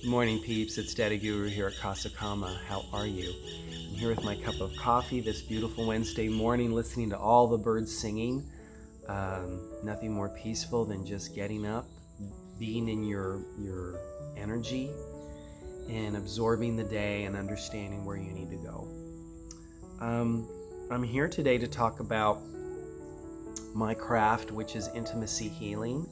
Good morning, peeps. It's Daddy Guru here at Casa Kama. How are you? I'm here with my cup of coffee this beautiful Wednesday morning, listening to all the birds singing. Nothing more peaceful than just getting up, being in your energy, and absorbing the day and understanding where you need to go. I'm here today to talk about my craft, which is intimacy healing.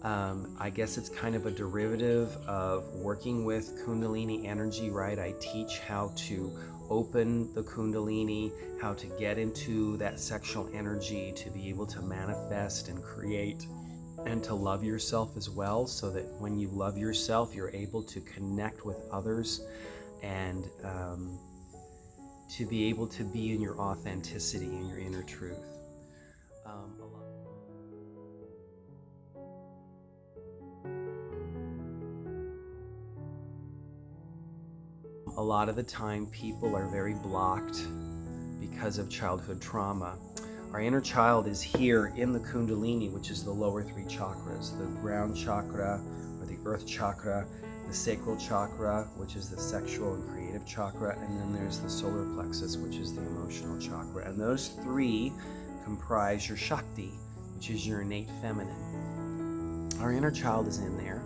I guess it's kind of a derivative of working with Kundalini energy, right? I teach how to open the Kundalini, how to get into that sexual energy, to be able to manifest and create, and to love yourself as well, so that when you love yourself, you're able to connect with others and to be able to be in your authenticity and your inner truth. A lot of the time, people are very blocked because of childhood trauma. Our inner child is here in the Kundalini, which is the lower three chakras, the ground chakra or the earth chakra, the sacral chakra, which is the sexual and creative chakra, and then there's the solar plexus, which is the emotional chakra. And those three comprise your Shakti, which is your innate feminine. Our inner child is in there,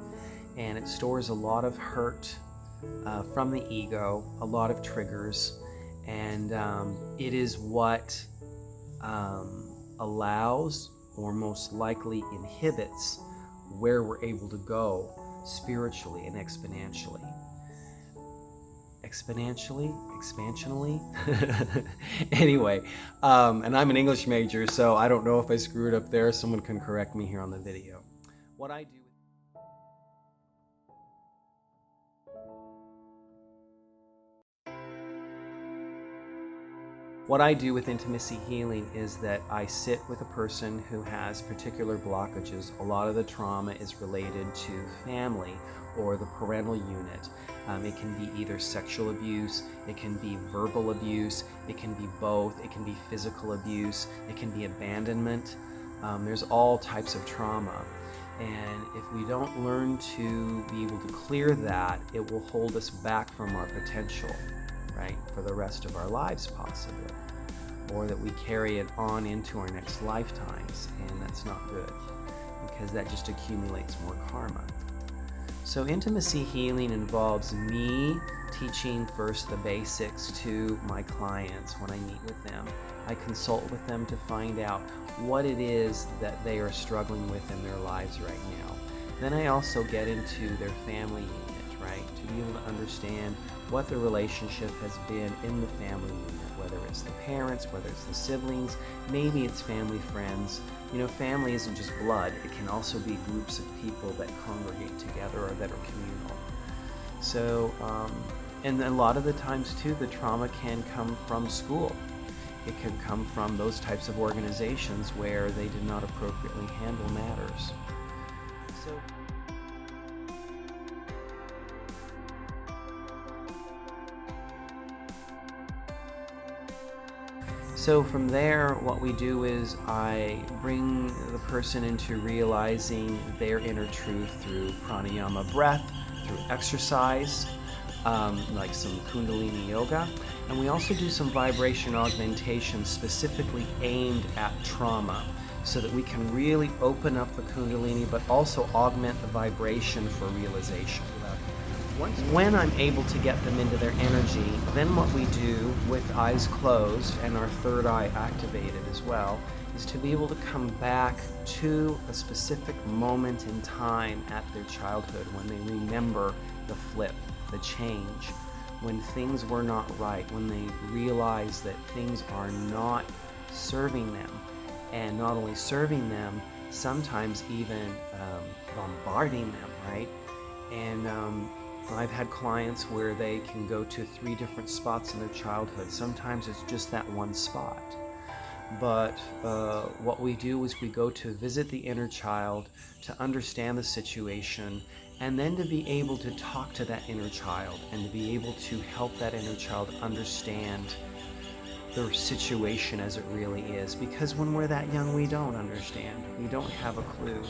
and it stores a lot of hurt from the ego, a lot of triggers, and it is what allows or most likely inhibits where we're able to go spiritually and exponentially. Expansionally? Anyway, and I'm an English major, so I don't know if I screwed up there. Someone can correct me here on the video. What I do with intimacy healing is that I sit with a person who has particular blockages. A lot of the trauma is related to family or the parental unit. It can be either sexual abuse, it can be verbal abuse, it can be both, it can be physical abuse, it can be abandonment. There's all types of trauma. And if we don't learn to be able to clear that, it will hold us back from our potential, right, for the rest of our lives possibly, or that we carry it on into our next lifetimes, and that's not good because that just accumulates more karma. So intimacy healing involves me teaching first the basics to my clients when I meet with them. I consult with them to find out what it is that they are struggling with in their lives right now. Then I also get into their family unit, right, to be able to understand what the relationship has been in the family unit, whether it's the parents, whether it's the siblings, maybe it's family friends. You know, family isn't just blood, it can also be groups of people that congregate together or that are communal. So, and a lot of the times too, the trauma can come from school. It can come from those types of organizations where they did not appropriately handle matters. So from there, what we do is I bring the person into realizing their inner truth through pranayama breath, through exercise, like some Kundalini yoga. And we also do some vibration augmentation specifically aimed at trauma, so that we can really open up the Kundalini, but also augment the vibration for realization. When I'm able to get them into their energy, then what we do with eyes closed and our third eye activated as well is to be able to come back to a specific moment in time at their childhood when they remember the flip, the change, when things were not right, when they realize that things are not serving them, and not only serving them, sometimes even bombarding them, right? And I've had clients where they can go to 3 different spots in their childhood. Sometimes it's just that one spot. But what we do is we go to visit the inner child to understand the situation, and then to be able to talk to that inner child and to be able to help that inner child understand the situation as it really is. Because when we're that young, we don't understand. We don't have a clue.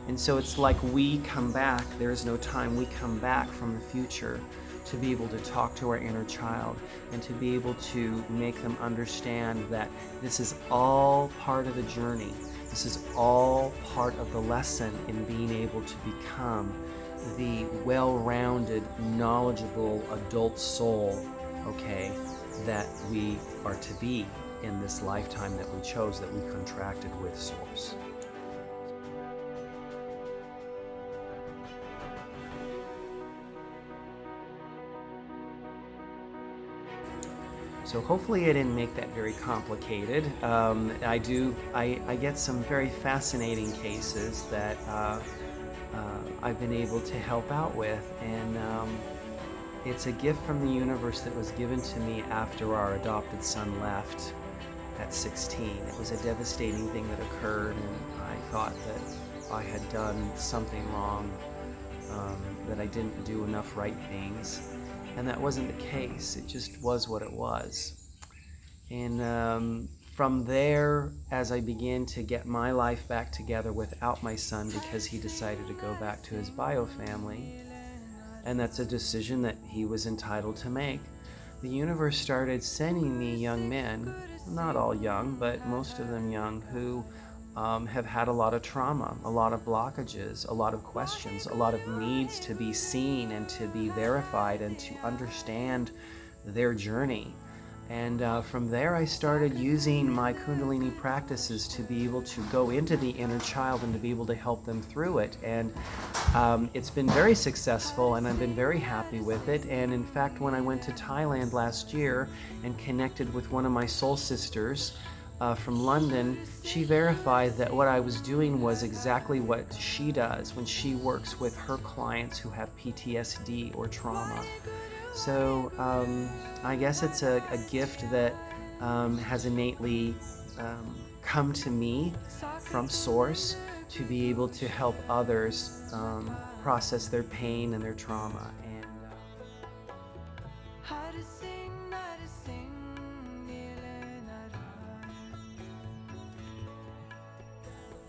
And so it's like we come back, there is no time, we come back from the future to be able to talk to our inner child and to be able to make them understand that this is all part of the journey. This is all part of the lesson in being able to become the well-rounded, knowledgeable adult soul, okay, that we are to be in this lifetime that we chose, that we contracted with Source. So hopefully I didn't make that very complicated. I get some very fascinating cases that I've been able to help out with, and it's a gift from the universe that was given to me after our adopted son left at 16. It was a devastating thing that occurred, and I thought that I had done something wrong, that I didn't do enough right things. And that wasn't the case. It just was what it was. And from there, as I began to get my life back together without my son, because he decided to go back to his bio family, and that's a decision that he was entitled to make, the universe started sending me young men, not all young, but most of them young, who have had a lot of trauma, a lot of blockages, a lot of questions, a lot of needs to be seen and to be verified and to understand their journey. And from there I started using my Kundalini practices to be able to go into the inner child and to be able to help them through it. And it's been very successful, and I've been very happy with it. And in fact, when I went to Thailand last year and connected with one of my soul sisters, from London, she verified that what I was doing was exactly what she does when she works with her clients who have PTSD or trauma. So I guess it's a gift that has innately come to me from Source to be able to help others process their pain and their trauma. And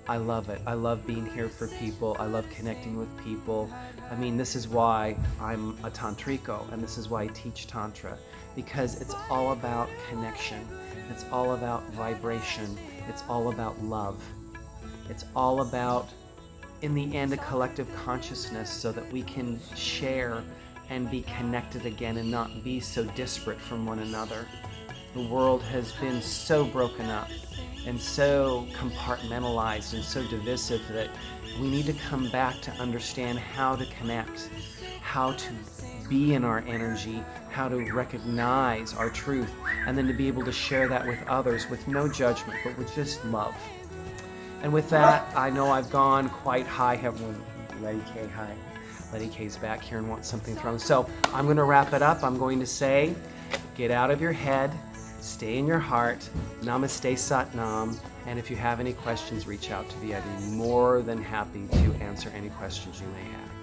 I love it. I love being here for people. I love connecting with people. I mean, this is why I'm a Tantrico, and this is why I teach Tantra, because it's all about connection. It's all about vibration. It's all about love. It's all about, in the end, a collective consciousness so that we can share and be connected again and not be so disparate from one another. The world has been so broken up and so compartmentalized and so divisive that we need to come back to understand how to connect, how to be in our energy, how to recognize our truth, and then to be able to share that with others with no judgment, but with just love. And with that, I know I've gone quite high. Letty K, hi. Letty K's back here and wants something thrown. So I'm going to wrap it up. I'm going to say, get out of your head, stay in your heart, Namaste Sat Nam, and if you have any questions, reach out to me. I'd be more than happy to answer any questions you may have.